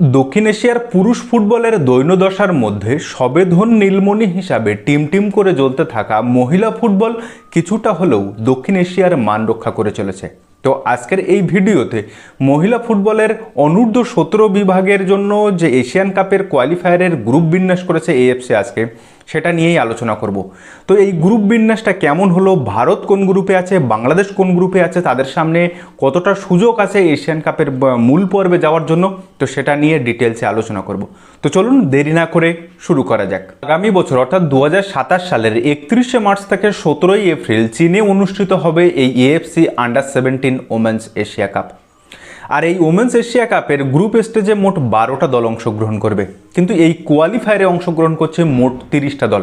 দক্ষিণ এশিয়ার পুরুষ ফুটবলের দৈন্যদশার মধ্যে সবেধন নীলমণি হিসাবে টিম টিম করে জ্বলতে থাকা মহিলা ফুটবল কিছুটা হলেও দক্ষিণ এশিয়ার মান রক্ষা করে চলেছে। তো আজকের এই ভিডিওতে মহিলা ফুটবলের অনূর্ধ্ব 17 বিভাগের জন্য যে এশিয়ান কাপের কোয়ালিফায়ারের গ্রুপ বিন্যাস করেছে এএফসি আজকে, সেটা নিয়েই আলোচনা করব। তো এই গ্রুপ বিন্যাসটা কেমন হলো, ভারত কোন গ্রুপে আছে, বাংলাদেশ কোন গ্রুপে আছে, তাদের সামনে কতটা সুযোগ আছে এশিয়ান কাপের মূল পর্বে যাওয়ার জন্য, তো সেটা নিয়ে ডিটেলসে আলোচনা করব। তো চলুন দেরি না করে শুরু করা যাক। আগামী বছর অর্থাৎ 2027 সালের 31শে মার্চ থেকে 17ই এপ্রিল চীনে অনুষ্ঠিত হবে এই এএফসি আন্ডার-17 ওমেন্স এশিয়া কাপ। আর এই ওমেন্স এশিয়া কাপের গ্রুপ স্টেজে মোট 12টা দল অংশগ্রহণ করবে, কিন্তু এই কোয়ালিফায়ারে অংশগ্রহণ করছে মোট 30টা দল।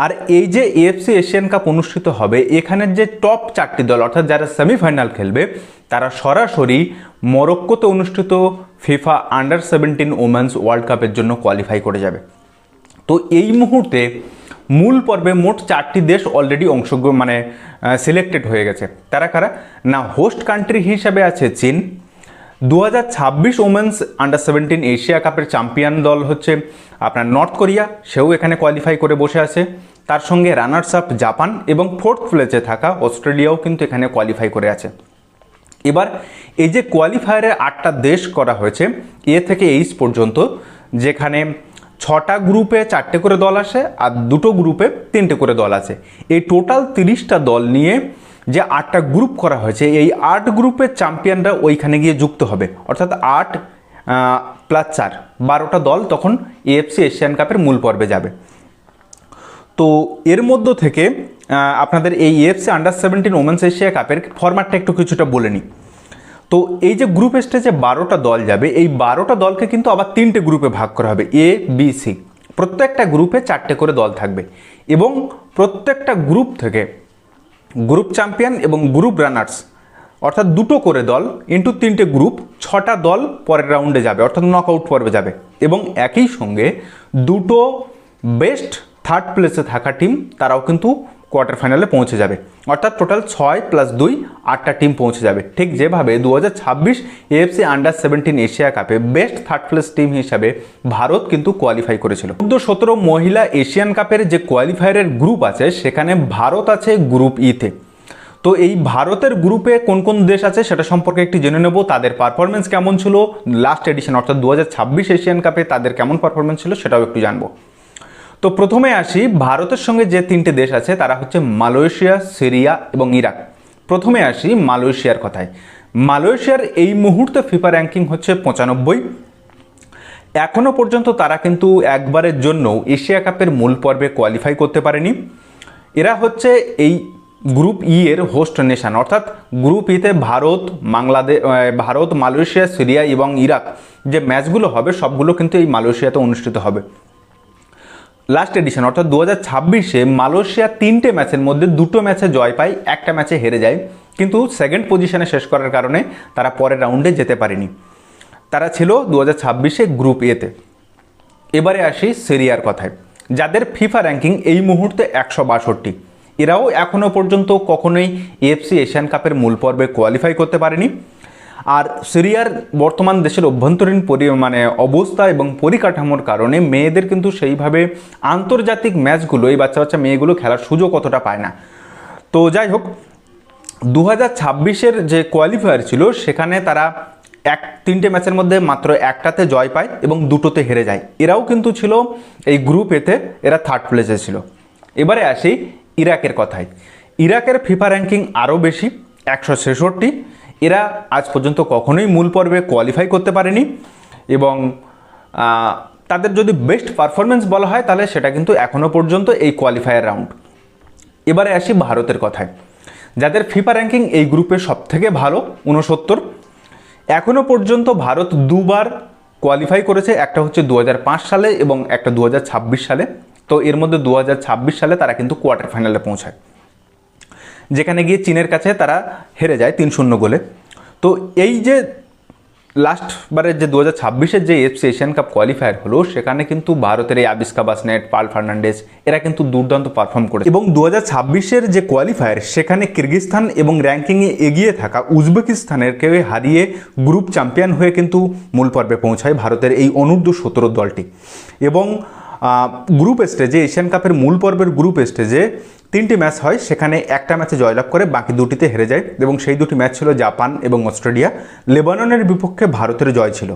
আর এই যে এএফসি এশিয়ান কাপ অনুষ্ঠিত হবে, এখানের যে টপ 4টি দল অর্থাৎ যারা সেমিফাইনাল খেলবে, তারা সরাসরি মরক্কোতে অনুষ্ঠিত ফিফা আন্ডার-17 ওমেন্স ওয়ার্ল্ড কাপের জন্য কোয়ালিফাই করে যাবে। তো এই মুহূর্তে মূল পর্বে মোট 4টি দেশ অলরেডি সিলেক্টেড হয়ে গেছে। তারা কারা না, হোস্ট কান্ট্রি হিসাবে আছে চীন। 2026 ওমেন্স আন্ডার-17 এশিয়া কাপের চ্যাম্পিয়ন দল হচ্ছে আপনার নর্থ কোরিয়া, সেও এখানে কোয়ালিফাই করে বসে আছে। তার সঙ্গে রানার্স আপ জাপান এবং ফোর্থ প্লেসে থাকা অস্ট্রেলিয়াও কিন্তু এখানে কোয়ালিফাই করে আছে। এবার এই যে কোয়ালিফায়ারে 8টা দেশ করা হয়েছে এ থেকে এইচ পর্যন্ত, যেখানে 6টা গ্রুপে 4টে করে দল আসে আর 2টো গ্রুপে 3টে করে দল আছে। এই টোটাল 30টা দল নিয়ে যে 8টা গ্রুপ করা হয়েছে, এই 8 গ্রুপের চ্যাম্পিয়নরা ওইখানে গিয়ে যুক্ত হবে, অর্থাৎ 8 + 4 12টা দল তখন এএফসি এশিয়ান কাপের মূল পর্বে যাবে। তো এর মধ্য থেকে আপনাদের এই এএফসি আন্ডার-17 ওমেন্স এশিয়া কাপের ফরম্যাটটা একটু কিছুটা বলে নিই। তো এই যে গ্রুপ স্টেজে 12টা দল যাবে, এই 12টা দলকে কিন্তু আবার 3টে গ্রুপে ভাগ করা হবে, এ বি সি। প্রত্যেকটা গ্রুপে 4টে করে দল থাকবে এবং প্রত্যেকটা গ্রুপ থেকে গ্রুপ চ্যাম্পিয়ন এবং গ্রুপ রানার্স অর্থাৎ 2টো করে দল ইন্টু 3টে গ্রুপ, 6টা দল পরের রাউন্ডে যাবে অর্থাৎ নকআউট পর্বে যাবে। এবং একই সঙ্গে 2টো বেস্ট থার্ড প্লেসে থাকা টিম তারাও কিন্তু কোয়ার্টার ফাইনালে পৌঁছে যাবে, অর্থাৎ টোটাল 6 + 2 8টা টিম পৌঁছে যাবে। ঠিক যেভাবে 2026 এএফসি আন্ডার-17 এশিয়া কাপে বেস্ট থার্ড প্লেস টিম হিসাবে ভারত কিন্তু কোয়ালিফাই করেছিল। 14-17 মহিলা এশিয়ান কাপের যে কোয়ালিফায়ারের গ্রুপ আছে, সেখানে ভারত আছে গ্রুপ ইতে। তো এই ভারতের গ্রুপে কোন কোন দেশ আছে সেটা সম্পর্কে একটু জেনে নেব, তাদের পারফরমেন্স কেমন ছিল লাস্ট এডিশন অর্থাৎ 2026 এশিয়ান কাপে তাদের কেমন পারফরমেন্স ছিল সেটাও একটু জানবো। তো প্রথমে আসি, ভারতের সঙ্গে যে 3টে দেশ আছে তারা হচ্ছে মালয়েশিয়া, সিরিয়া এবং ইরাক। প্রথমে আসি মালয়েশিয়ার কথায়। মালয়েশিয়ার এই মুহূর্তে ফিফা র্যাঙ্কিং হচ্ছে 95। এখনও পর্যন্ত তারা কিন্তু একবারের জন্য এশিয়া কাপের মূল পর্বে কোয়ালিফাই করতে পারেনি। এরা হচ্ছে এই গ্রুপ ই এর হোস্ট নেশন, অর্থাৎ গ্রুপ ইতে ভারত, মালয়েশিয়া, সিরিয়া এবং ইরাক যে ম্যাচগুলো হবে সবগুলো কিন্তু এই মালয়েশিয়াতে অনুষ্ঠিত হবে। লাস্ট এডিশন অর্থাৎ 2026-এ মালয়েশিয়া 3টে ম্যাচের মধ্যে 2টো ম্যাচে জয় পায়, একটা ম্যাচে হেরে যায়, কিন্তু সেকেন্ড পজিশনে শেষ করার কারণে তারা পরের রাউন্ডে যেতে পারেনি। তারা ছিল 2026-এ গ্রুপ এতে। এবারে আসি সিরিয়ার কথায়, যাদের ফিফা র্যাঙ্কিং এই মুহূর্তে 162। এরাও এখনও পর্যন্ত কখনোই এএফসি এশিয়ান কাপের মূল পর্বে কোয়ালিফাই করতে পারেনি। আর সিরিয়ার বর্তমান দেশের অভ্যন্তরীণ অবস্থা এবং পরিকাঠামোর কারণে মেয়েদের কিন্তু সেইভাবে আন্তর্জাতিক ম্যাচগুলো এই বাচ্চা মেয়েগুলো খেলার সুযোগ অতটা পায় না। তো যাই হোক, 2026-এর যে কোয়ালিফায়ার ছিল সেখানে তারা 3টে ম্যাচের মধ্যে মাত্র একটাতে জয় পায় এবং 2টোতে হেরে যায়। এরাও কিন্তু ছিল এই গ্রুপ এতে, এরা থার্ড প্লেসে ছিল। এবারে আসি ইরাকের কথায়। ইরাকের ফিফা র্যাঙ্কিং আরও বেশি, 166। এরা আজ পর্যন্ত কখনোই মূল পর্বে কোয়ালিফাই করতে পারেনি এবং তাদের যদি বেস্ট পারফরমেন্স বলা হয় তাহলে সেটা কিন্তু এখনও পর্যন্ত এই কোয়ালিফায়ার রাউন্ড। এবারে আসি ভারতের কথায়, যাদের ফিফা র্যাঙ্কিং এই গ্রুপে সবথেকে ভালো, 69। এখনও পর্যন্ত ভারত 2বার কোয়ালিফাই করেছে, একটা হচ্ছে 2005 সালে এবং একটা 2026 সালে। তো এর মধ্যে 2026 সালে তারা কিন্তু কোয়ার্টার ফাইনালে পৌঁছায়, যেখানে গিয়ে চীনের কাছে তারা হেরে যায় 3-0 গোলে। তো এই যে লাস্টবারের যে 2026-এর যে এফসি এশিয়ান কাপ কোয়ালিফায়ার হলো, সেখানে কিন্তু ভারতের এই আবিষ্কা বাসনেট, পাল ফার্নান্ডেজ এরা কিন্তু দুর্দান্ত পারফর্ম করেছে। এবং 2026-এর যে কোয়ালিফায়ার সেখানে কিরগিজস্তান এবং র্যাঙ্কিংয়ে এগিয়ে থাকা উজবেকিস্তানেরকে হারিয়ে গ্রুপ চ্যাম্পিয়ন হয়ে কিন্তু মূল পর্বে পৌঁছায় ভারতের এই অনূর্ধ্ব-17 দলটি। এবং গ্রুপ স্টেজে, এশিয়ান কাপের মূল পর্বের গ্রুপ স্টেজে 3টি ম্যাচ হয়, সেখানে একটা ম্যাচে জয়লাভ করে বাকি 2টিতে হেরে যায়। এবং সেই 2টি ম্যাচ ছিল জাপান এবং অস্ট্রেলিয়া। লেবাননের বিপক্ষে ভারতের জয় ছিল।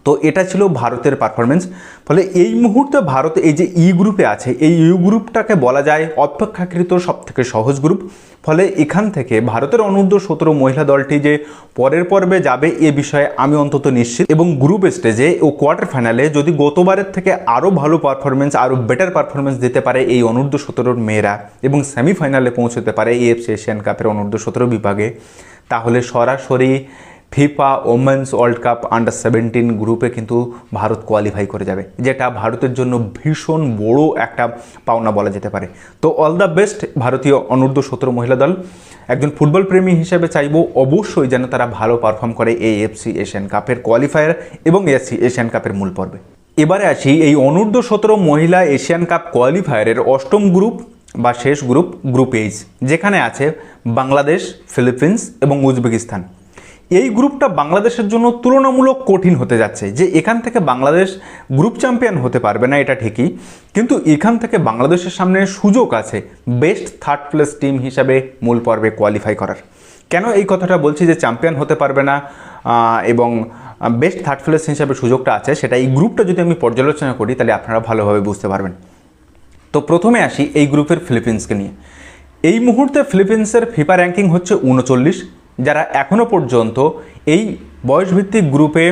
তো এটা ছিল ভারতের পারফরমেন্স। ফলে এই মুহূর্তে ভারত এই যে ই গ্রুপে আছে, এই ইউ গ্রুপটাকে বলা যায় অপেক্ষাকৃত সবথেকে সহজ গ্রুপ। ফলে এখান থেকে ভারতের অনূর্ধ্ব-17 মহিলা দলটি যে পরের পর্বে যাবে এ বিষয়ে আমি অন্তত নিশ্চিত। এবং গ্রুপ স্টেজে ও কোয়ার্টার ফাইনালে যদি গতবারের থেকে আরও ভালো পারফরমেন্স, আরও বেটার পারফরমেন্স দিতে পারে এই অনূর্ধ্ব-17 মেয়েরা এবং সেমিফাইনালে পৌঁছতে পারে এএফসি এশিয়ান কাপের অনূর্ধ্ব-17 বিভাগে, তাহলে সরাসরি ফিফা ওমেন্স ওয়ার্ল্ড কাপ আন্ডার-17 গ্রুপে কিন্তু ভারত কোয়ালিফাই করে যাবে, যেটা ভারতের জন্য ভীষণ বড় একটা পাওনা বলা যেতে পারে। তো অল দ্য বেস্ট ভারতীয় অনূর্ধ্ব-17 মহিলা দল। একজন ফুটবল প্রেমী হিসেবে চাইবো অবশ্যই যেন তারা ভালো পারফর্ম করে এই এফসি এশিয়ান কাপের কোয়ালিফায়ার এবং এফসি এশিয়ান কাপের মূল পর্বে। এবারে আসি এই অনূর্ধ্ব-17 মহিলা এশিয়ান কাপ কোয়ালিফায়ারের অষ্টম গ্রুপ বা শেষ গ্রুপ, গ্রুপ এইচ, যেখানে আছে বাংলাদেশ, ফিলিপিন্স এবং উজবেকিস্তান। এই গ্রুপটা বাংলাদেশের জন্য তুলনামূলক কঠিন হতে যাচ্ছে। যে এখান থেকে বাংলাদেশ গ্রুপ চ্যাম্পিয়ন হতে পারবে না এটা ঠিকই, কিন্তু এখান থেকে বাংলাদেশের সামনে সুযোগ আছে বেস্ট থার্ড প্লেস টিম হিসাবে মূল পর্বে কোয়ালিফাই করার। কেন এই কথাটা বলছি যে চ্যাম্পিয়ন হতে পারবে না এবং বেস্ট থার্ড প্লেস হিসাবে সুযোগটা আছে, সেটা এই গ্রুপটা যদি আমি পর্যালোচনা করি তাহলে আপনারা ভালোভাবে বুঝতে পারবেন। তো প্রথমে আসি এই গ্রুপের ফিলিপিন্সকে নিয়ে। এই মুহূর্তে ফিলিপিন্সের ফিফা র্যাঙ্কিং হচ্ছে 39, যারা এখনও পর্যন্ত এই বয়সভিত্তিক গ্রুপে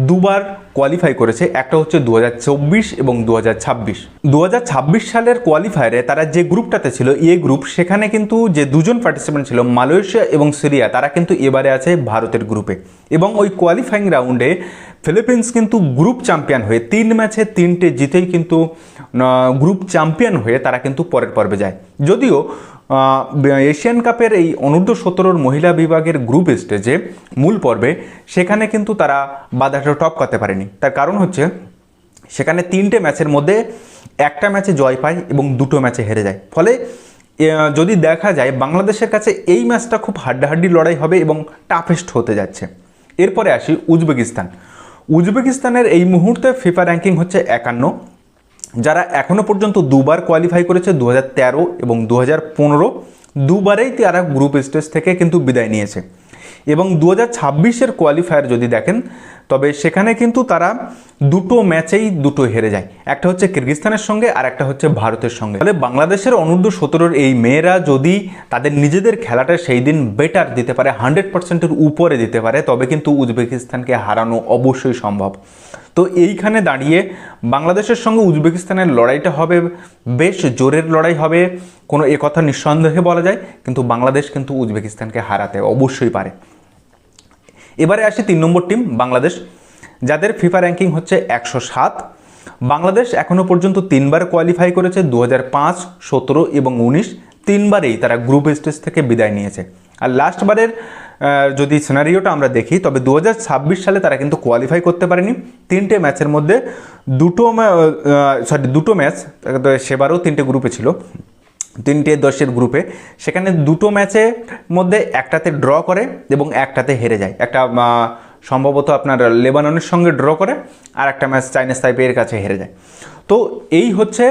দুবার কোয়ালিফাই করেছে। একটা হচ্ছে 2024 এবং 2026। 2026 সালের কোয়ালিফায়ারে তারা যে গ্রুপটাতে ছিল এ গ্রুপ, সেখানে কিন্তু যে দুজন পার্টিসিপেন্ট ছিল মালয়েশিয়া এবং সিরিয়া, তারা কিন্তু এবারে আছে ভারতের গ্রুপে। এবং ওই কোয়ালিফাইং রাউন্ডে ফিলিপিন্স কিন্তু গ্রুপ চ্যাম্পিয়ন হয়ে 3 ম্যাচে 3টে জিতেই কিন্তু গ্রুপ চ্যাম্পিয়ন হয়ে তারা কিন্তু পরের পর্বে যায়। যদিও এশিয়ান কাপের এই অনূর্ধ্ব-17 মহিলা বিভাগের গ্রুপ স্টেজে মূল পর্বে সেখানে কিন্তু তারা বাধাটা টপকাতে পারেনি। তার কারণ হচ্ছে সেখানে 3টে ম্যাচের মধ্যে একটা ম্যাচে জয় পায় এবং 2টো ম্যাচে হেরে যায়। ফলে যদি দেখা যায় বাংলাদেশের কাছে এই ম্যাচটা খুব হাড্ডাহাড্ডি লড়াই হবে এবং টাফেস্ট হতে যাচ্ছে। এরপরে আসি উজবেকিস্তান। উজবেকিস্তানের এই মুহূর্তে ফিফা র্যাঙ্কিং হচ্ছে 51, যারা এখনও পর্যন্ত দুবার কোয়ালিফাই করেছে, 2013 এবং 2015, দুবারেই তারা গ্রুপ স্টেজ থেকে কিন্তু বিদায় নিয়েছে। এবং 2026-এর কোয়ালিফায়ার যদি দেখেন তবে সেখানে কিন্তু তারা 2টো ম্যাচেই 2টো হেরে যায়। একটা হচ্ছে কিরগিজস্তানের সঙ্গে আর একটা হচ্ছে ভারতের সঙ্গে। তাহলে বাংলাদেশের অনূর্ধ্ব-17 এই মেয়েরা যদি তাদের নিজেদের খেলাটা সেই দিন বেটার দিতে পারে, 100%-এর উপরে দিতে পারে, তবে কিন্তু উজবেকিস্তানকে হারানো অবশ্যই সম্ভব। তো এইখানে দাঁড়িয়ে বাংলাদেশের সঙ্গে উজবেকিস্তানের লড়াইটা হবে বেশ জোরের লড়াই হবে, কোনো একথা নিঃসন্দেহে বলা যায়। কিন্তু বাংলাদেশ কিন্তু উজবেকিস্তানকে হারাতে অবশ্যই পারে। এবারে আসি 3 নম্বর টিম বাংলাদেশ, যাদের ফিফা র্যাঙ্কিং হচ্ছে 107। বাংলাদেশ এখনও পর্যন্ত 3বার কোয়ালিফাই করেছে, 2005, 17 এবং 19, 3বারেই তারা গ্রুপ স্টেজ থেকে বিদায় নিয়েছে। আর লাস্টবারের যদি সিনারিওটা আমরা দেখি তবে 2026 সালে তারা কিন্তু কোয়ালিফাই করতে পারেনি। 3টে ম্যাচের মধ্যে দুটো ম্যাচ, সেবারও 3টে গ্রুপে ছিল, 3টে 10-এর গ্রুপে, সেখানে 2টো ম্যাচের মধ্যে একটাতে ড্র করে এবং একটাতে হেরে যায়। একটা সম্ভবত আপনার লেবাননের সঙ্গে ড্র করে আর একটা ম্যাচ চাইনিজ তাইপেইয়ের কাছে হেরে যায়। তো এই হচ্ছে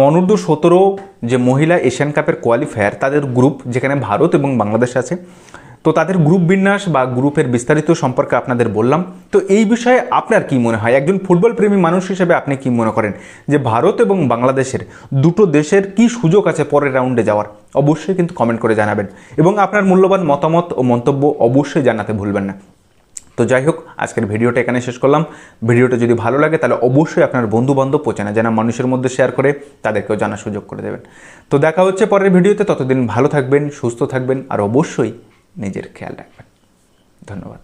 অনূর্ধ্ব-17 যে মহিলা এশিয়ান কাপের কোয়ালিফায়ার, তাদের গ্রুপ, যেখানে ভারত এবং বাংলাদেশ আছে। তো তাদের গ্রুপ বিন্যাস বা গ্রুপের বিস্তারিত সম্পর্কে আপনাদের বললাম। তো এই বিষয়ে আপনার কি মনে হয়, একজন ফুটবল প্রেমী মানুষ হিসেবে আপনি কি মনে করেন যে ভারত এবং বাংলাদেশের দুটো দেশের কি সুযোগ আছে পরের রাউন্ডে যাওয়ার? অবশ্যই কিন্তু কমেন্ট করে জানাবেন এবং আপনার মূল্যবান মতামত ও মন্তব্য অবশ্যই জানাতে ভুলবেন না। তো যাই হোক, আজকের ভিডিওটা এখানে শেষ করলাম। ভিডিওটা যদি ভালো লাগে তাহলে অবশ্যই আপনার বন্ধুবান্ধব চেনা জানা মানুষের মধ্যে শেয়ার করে তাদেরকেও জানার সুযোগ করে দেবেন। তো দেখা হচ্ছে পরের ভিডিওতে, ততদিন ভালো থাকবেন, সুস্থ থাকবেন আর অবশ্যই নিজের খেয়াল রাখবেন। ধন্যবাদ।